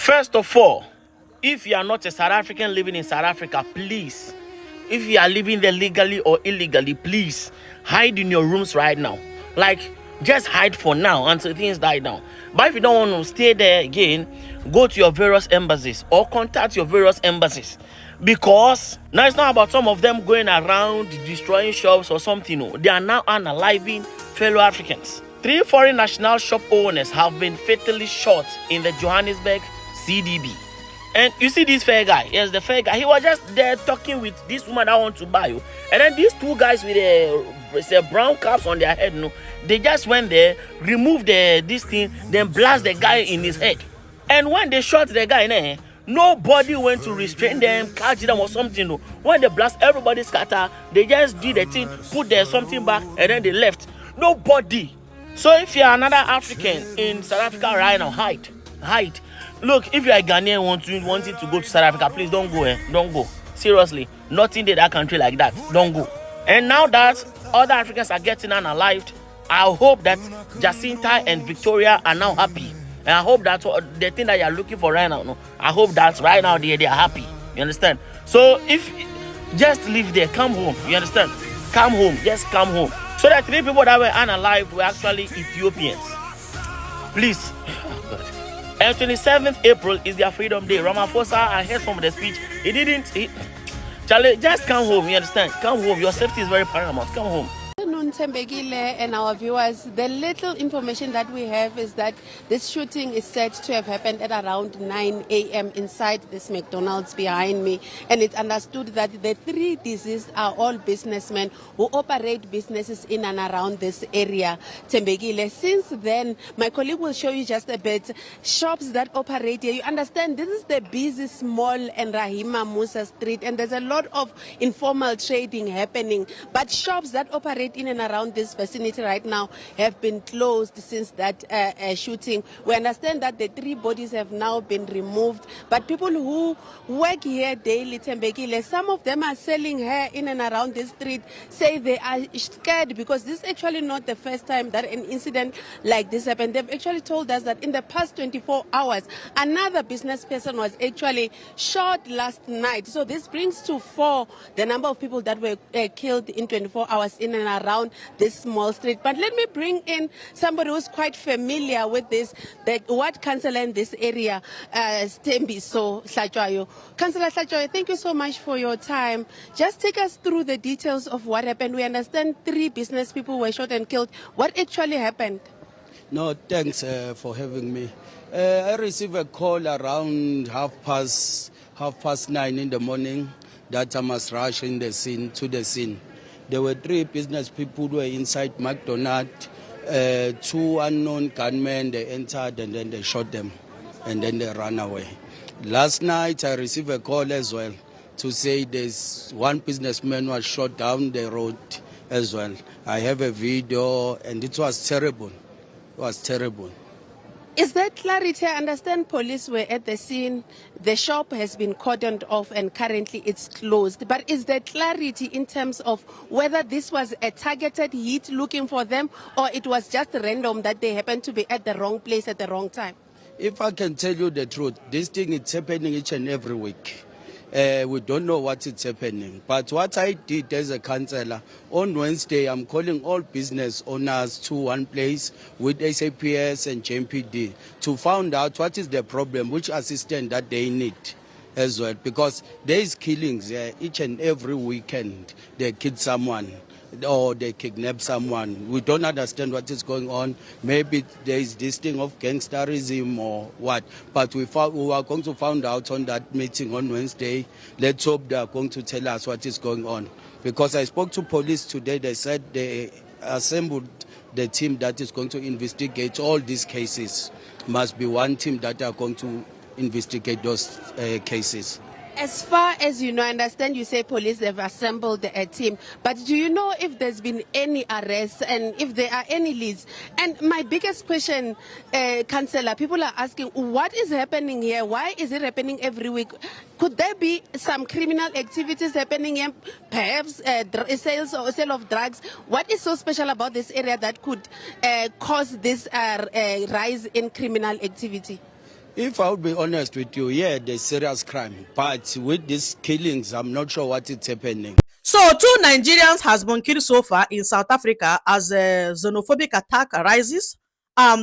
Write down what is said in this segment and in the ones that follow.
First of all, if you are not a South African living in South Africa, please, if you are living there legally or illegally, please hide in your rooms right now. Like, just hide for now until things die down. But if you don't want to stay there again, go to your various embassies or contact your various embassies. Because now it's not about some of them going around destroying shops or something. No. They are now unaliving fellow Africans. 3 foreign national shop owners have been fatally shot in the Johannesburg CDB. And you see this fair guy, yes, the fair guy, he was just there talking with this woman that want to buy you. And then these 2 guys with the brown caps on their head, no, they just went there, removed this thing, then blast the guy in his head. And when they shot the guy, nobody went to restrain them, catch them or something. No. When they blast, everybody scatter. They just did the thing, put their something back, and then they left. Nobody. So if you're another African in South Africa right now, hide. Look, if you're a Ghanaian wanting to go to South Africa, please don't go. Don't go. Seriously, nothing in that country like that. Don't go. And now that other Africans are getting unalived, I hope that Jacinta and Victoria are now happy. And I hope that's the thing that you're looking for right now. No? I hope that right now they are happy. You understand? So if just live there, come home. You understand? Come home. Just come home. So the 3 people that were unalived were actually Ethiopians. Please. Oh God. And 27th April is their Freedom Day. Ramaphosa, I heard from the speech. Charlie, just come home. You understand? Come home. Your safety is very paramount. Come home. Tembekile and our viewers, the little information that we have is that this shooting is said to have happened at around 9 a.m. inside this McDonald's behind me, and it's understood that the 3 deceased are all businessmen who operate businesses in and around this area, Tembekile. Since then, my colleague will show you just a bit shops that operate here. You understand, this is the busiest mall in Rahima Musa Street, and there's a lot of informal trading happening, but shops that operate in and around this vicinity right now have been closed since that shooting. We understand that the 3 bodies have now been removed, but people who work here daily, Tembekile, some of them are selling hair in and around this street, say they are scared because this is actually not the first time that an incident like this happened. They've actually told us that in the past 24 hours, another business person was actually shot last night. So this brings to 4 the number of people that were killed in 24 hours in and around this small street. But let me bring in somebody who's quite familiar with this, the ward councillor in this area, Stembiso Hlatshwayo. Councillor Hlatshwayo, thank you so much for your time. Just take us through the details of what happened. We understand 3 business people were shot and killed. What actually happened? No, thanks for having me. I received a call around half past 9 in the morning that I must rush to the scene. There were 3 business people who were inside McDonald's. 2 unknown gunmen, they entered and then they shot them and then they ran away. Last night I received a call as well to say there's 1 businessman was shot down the road as well. I have a video and it was terrible. It was terrible. Is there clarity? I understand police were at the scene. The shop has been cordoned off and currently it's closed. But is there clarity in terms of whether this was a targeted hit looking for them or it was just random that they happened to be at the wrong place at the wrong time? If I can tell you the truth, this thing is happening each and every week. We don't know what is happening. But what I did as a councillor, on Wednesday, I'm calling all business owners to one place with SAPS and JMPD to find out what is the problem, which assistance that they need as well. Because there is killings each and every weekend. They kill someone or they kidnap someone. We don't understand what is going on. Maybe there is this thing of gangsterism or what. But we are going to find out on that meeting on Wednesday. Let's hope they are going to tell us what is going on. Because I spoke to police today. They said they assembled the team that is going to investigate all these cases. Must be one team that are going to investigate those cases. As far as you know, I understand you say police have assembled a team, but do you know if there's been any arrests and if there are any leads? And my biggest question, Councillor, people are asking, what is happening here? Why is it happening every week? Could there be some criminal activities happening here? Perhaps sale of drugs? What is so special about this area that could cause this rise in criminal activity? If I would be honest with you, yeah, there's serious crime. But with these killings, I'm not sure what is happening. So 2 Nigerians has been killed so far in South Africa as a xenophobic attack arises.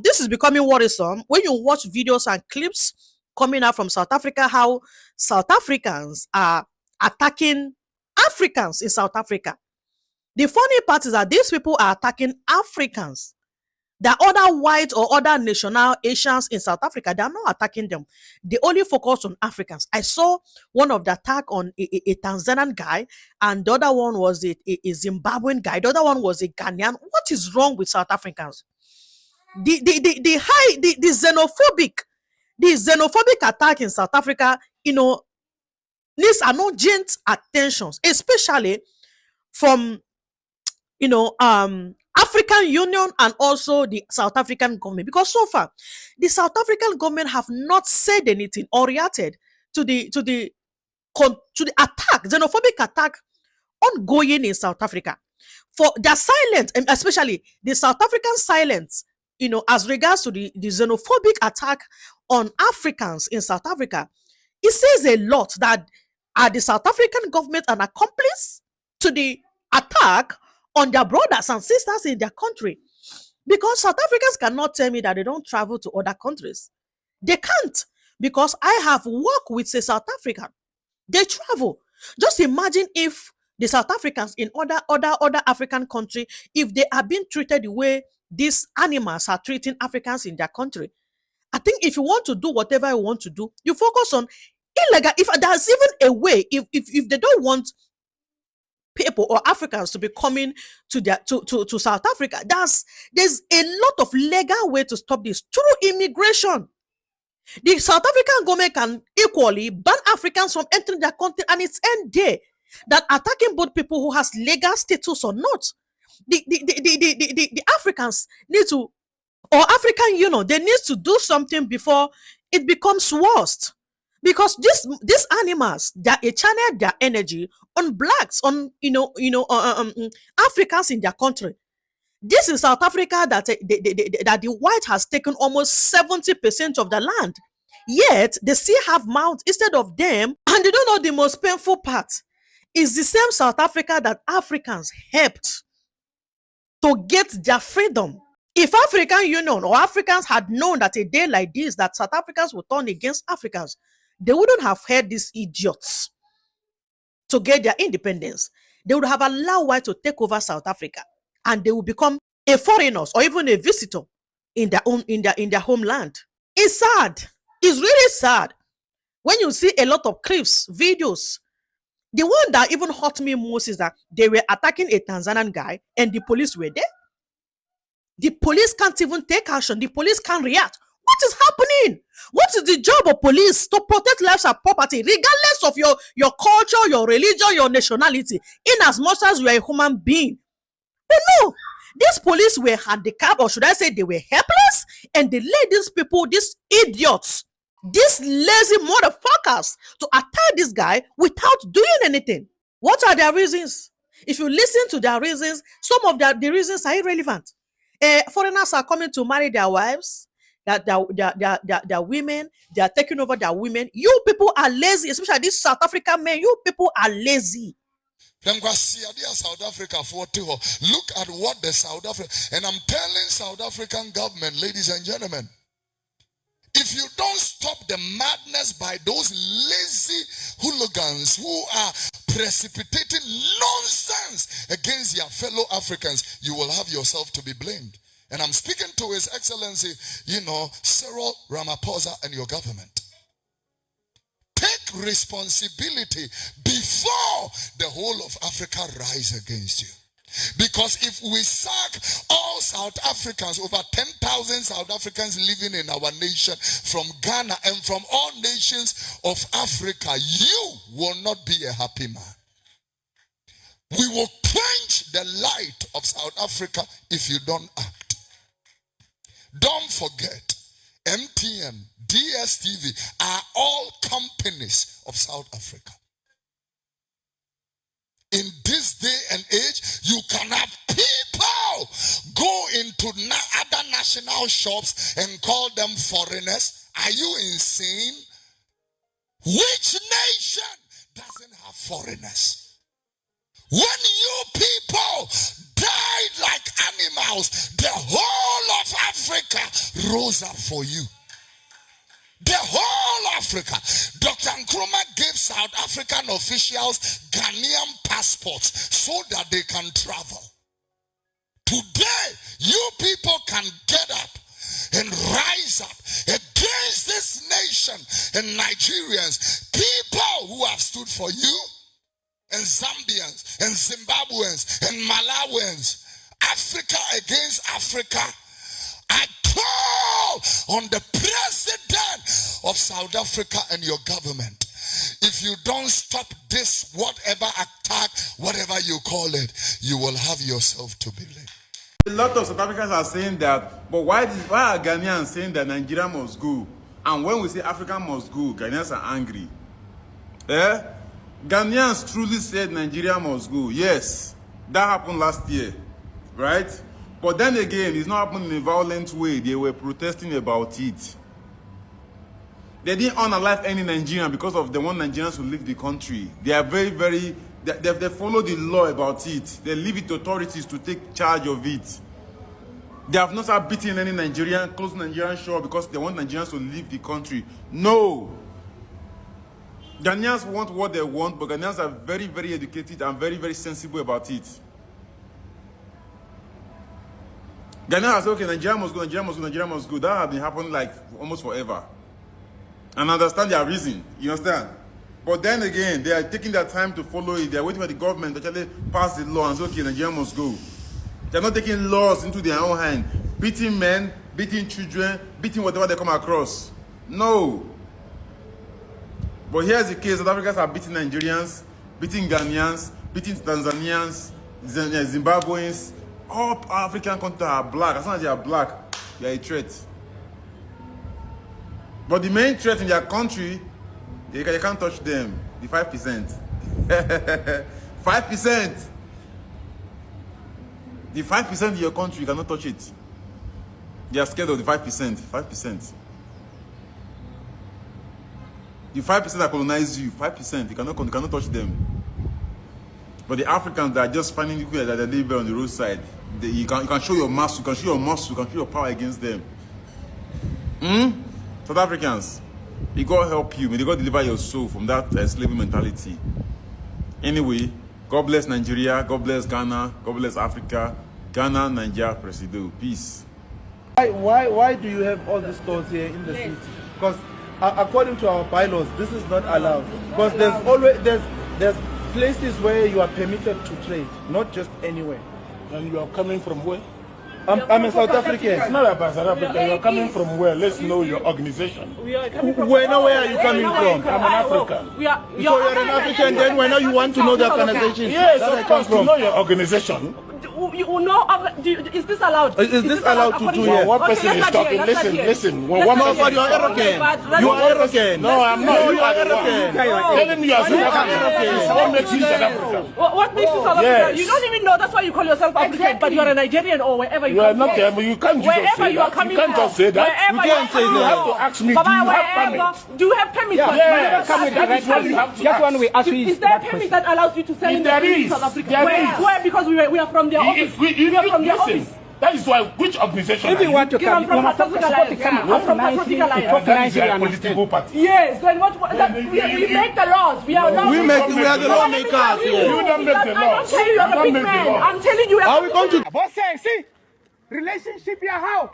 This is becoming worrisome when you watch videos and clips coming out from South Africa, how South Africans are attacking Africans in South Africa. The funny part is that these people are attacking Africans. The other white or other national Asians in South Africa, they are not attacking them. They only focus on Africans. I saw one of the attack on a Tanzanian guy, and the other one was a Zimbabwean guy. The other one was a Ghanaian. What is wrong with South Africans? The xenophobic attack in South Africa, needs an urgent attention, especially from African Union and also the South African government, because so far the South African government have not said anything or reacted to the attack, xenophobic attack ongoing in South Africa. For their silence, and especially the South African silence, as regards to the xenophobic attack on Africans in South Africa, it says a lot that are the South African government an accomplice to the attack on their brothers and sisters in their country. Because South Africans cannot tell me that they don't travel to other countries. They can't, because I have worked with a South African. They travel. Just imagine if the South Africans in other African country, if they are being treated the way these animals are treating Africans in their country. I think if you want to do whatever you want to do, you focus on illegal. If there's even a way, if they don't want people or Africans to be coming to their to South Africa, there's a lot of legal way to stop this through immigration. The South African government can equally ban Africans from entering their country, and it's end there. That attacking both people who has legal status or not. The Africans need to, or African Union, they need to do something before it becomes worst. Because these animals, they channel their energy on blacks, on Africans in their country. This is South Africa that that the white has taken almost 70% of the land. Yet they still have mouths instead of them, and they don't know the most painful part. Is the same South Africa that Africans helped to get their freedom. If African Union or Africans had known that a day like this, that South Africans would turn against Africans, they wouldn't have had these idiots to get their independence. They would have allowed white to take over South Africa, and they will become a foreigners or even a visitor in their homeland. It's sad. It's really sad when you see a lot of clips, videos. The one that even hurt me most is that they were attacking a Tanzanian guy and the police were there. The police can't even take action. The police can't react. What is happening? What is the job of police? To protect lives and property, regardless of your culture, your religion, your nationality, in as much as you are a human being. But no, these police were handicapped, or should I say they were helpless, and they let these people, these idiots, these lazy motherfuckers, to attack this guy without doing anything. What are their reasons? If you listen to their reasons, some of the reasons are irrelevant. Foreigners are coming to marry their wives, that their women, they are taking over their women. You people are lazy, especially these South African men. You people are lazy. South Africa for look at what the South Africa, and I'm telling South African government, ladies and gentlemen, if you don't stop the madness by those lazy hooligans who are precipitating nonsense against their fellow Africans, you will have yourself to be blamed. And I'm speaking to His Excellency, Cyril Ramaphosa and your government. Take responsibility before the whole of Africa rise against you. Because if we sack all South Africans, over 10,000 South Africans living in our nation, from Ghana and from all nations of Africa, you will not be a happy man. We will quench the light of South Africa if you don't act. Don't forget, MTN, DSTV are all companies of South Africa. In this day and age, you can have people go into other national shops and call them foreigners Are you insane? Which nation doesn't have foreigners? When you people died like animals, the whole of Africa rose up for you. The whole Africa. Dr. Nkrumah gave South African officials Ghanaian passports so that they can travel. Today, you people can get up and rise up against this nation and Nigerians, people who have stood for you, and Zambians and Zimbabweans and Malawians. Africa against Africa. I call on the president of South Africa and your government. If you don't stop this, whatever attack, whatever you call it, you will have yourself to blame. A lot of South Africans are saying that, but why are Ghanaians saying that Nigeria must go? And when we say Africa must go, Ghanaians are angry. Ghanaians truly said Nigeria must go. Yes, that happened last year, right? But then again, it's not happening in a violent way. They were protesting about it. They didn't unalive any Nigerian because of the one Nigerians who leave the country. They are very, they follow the law about it. They leave it to authorities to take charge of it. They have not started beating any Nigerian, closing Nigerian shore because they want Nigerians to leave the country. No. Ghanaians want what they want, but Ghanaians are very, very educated and very, very sensible about it. Ghanaians say, okay, Nigeria must go, Nigeria must go, Nigeria must go. That has been happening like almost forever. And I understand their reason, you understand? But then again, they are taking their time to follow it. They are waiting for the government to actually pass the law and say, okay, Nigeria must go. They are not taking laws into their own hand, beating men, beating children, beating whatever they come across. No. But here's the case: South Africans are beating Nigerians, beating Ghanaians, beating Tanzanians, Zimbabweans. All African countries are black. As long as they are black, they are a threat. But the main threat in their country, they can't touch them. The 5%. 5%. The 5% in your country, you cannot touch it. They are scared of the 5%. 5%. The 5% that colonize you, 5%, you cannot touch them. But the Africans that are just finding the way that they live on the roadside, you can show your muscle, you can show your muscle, you can show your power against them. South Africans, may God help you. May God deliver your soul from that slavery mentality. Anyway, God bless Nigeria, God bless Ghana, God bless Africa. Ghana, Nigeria, Presido. Peace. Why do you have all these stores here in the city? Because according to our bylaws, this is not allowed. Because there's places where you are permitted to trade, not just anywhere. And you are coming from where? I'm a South African. It's not about South Africa. You are coming from where? Let's know your organization. Where are you coming from? I'm an African. So you're an African, then why not you want to know the organization? Yes, of course, to know your organization. You know, is this allowed? Is this allowed to do here? One person is talking. Listen. One person. You are arrogant. You are arrogant. No, I'm not. You are arrogant. Telling me you are South African. What makes you South African? What makes you South African? You don't even know. That's why you call yourself African, but you are a Nigerian or wherever you are. come You are not. You can't just say that. You can't just say that. You can't say that. You have to ask me. Do you have permit? Do you have permit? Yes. That is what you have to ask. Is there a permit that allows you to sell in South Africa? Where? Because we are from their office. We are from their office. That is why, which organization if you want to come, from Patriotic Alliance. I'm from Patriotic Alliance. That is a political party. Yes, then we make the laws. We are the lawmakers. You don't make the laws. I'm telling you, I'm a big man. I'm telling you. Are we going to... Boss say, see, relationship here how?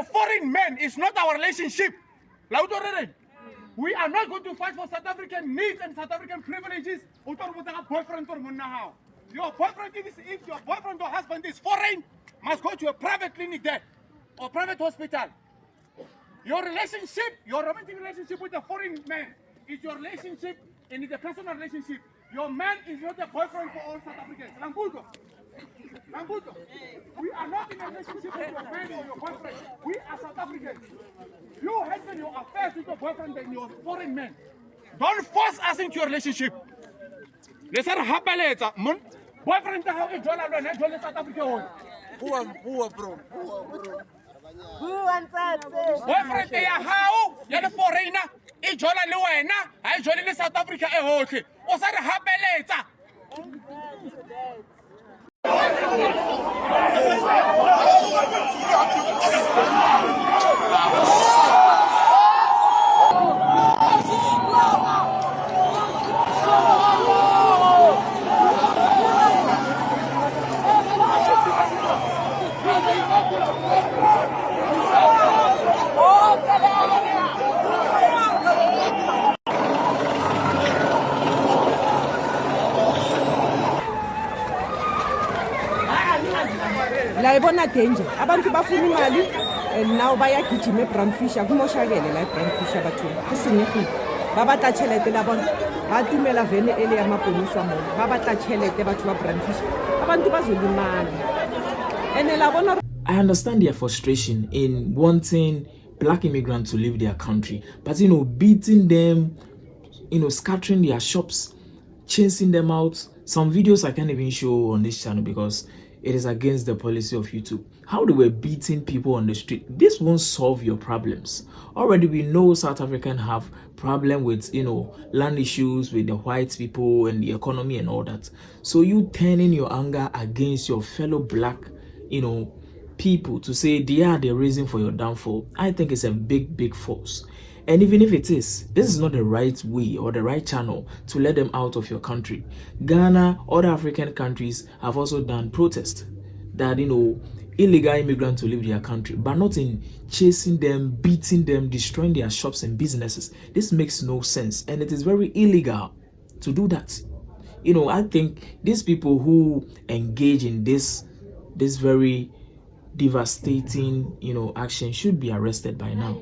A foreign man is not our relationship. We are not going to fight for South African needs and South African privileges. Your boyfriend, if your boyfriend or husband is foreign, must go to a private clinic there or private hospital. Your relationship, your romantic relationship with a foreign man is your relationship and it's a personal relationship. Your man is not a boyfriend for all South Africans. Lambuto. We are not in a relationship with your man or your boyfriend. We are South Africans. You handle your affairs with your boyfriend and your foreign man. Don't force us into your relationship. Let's have a boyfriend to have a dollar and South Africa. Who are bro? Boyfriend ya hao ya le foreigner e jola le wena ha e jole le South Africa e hohle o sa re hapeletsa. La ibona danger abantu bafuna imali and now bayagijima eBrandfisher kumoshakele la eBrandfisher bathu kusenyekile ba batla tšhelete la bona ba tumela vene ele ya maponisa mo ba batla tšhelete batho ba Brandfisher abantu bazolimala ene la bona. I understand their frustration in wanting black immigrants to leave their country, but beating them, scattering their shops, chasing them out. Some videos I can't even show on this channel because it is against the policy of YouTube. How they were beating people on the street. This won't solve your problems. Already we know South Africans have problem with, land issues with the white people and the economy and all that. So you turning your anger against your fellow black, people to say they are the reason for your downfall, I think it's a big force. And even if it is, this is not the right way or the right channel to let them out of your country. Ghana, other African countries have also done protests that, illegal immigrants to leave their country, but not in chasing them, beating them, destroying their shops and businesses. This makes no sense, and it is very illegal to do that. I think these people who engage in this very devastating, action should be arrested by now.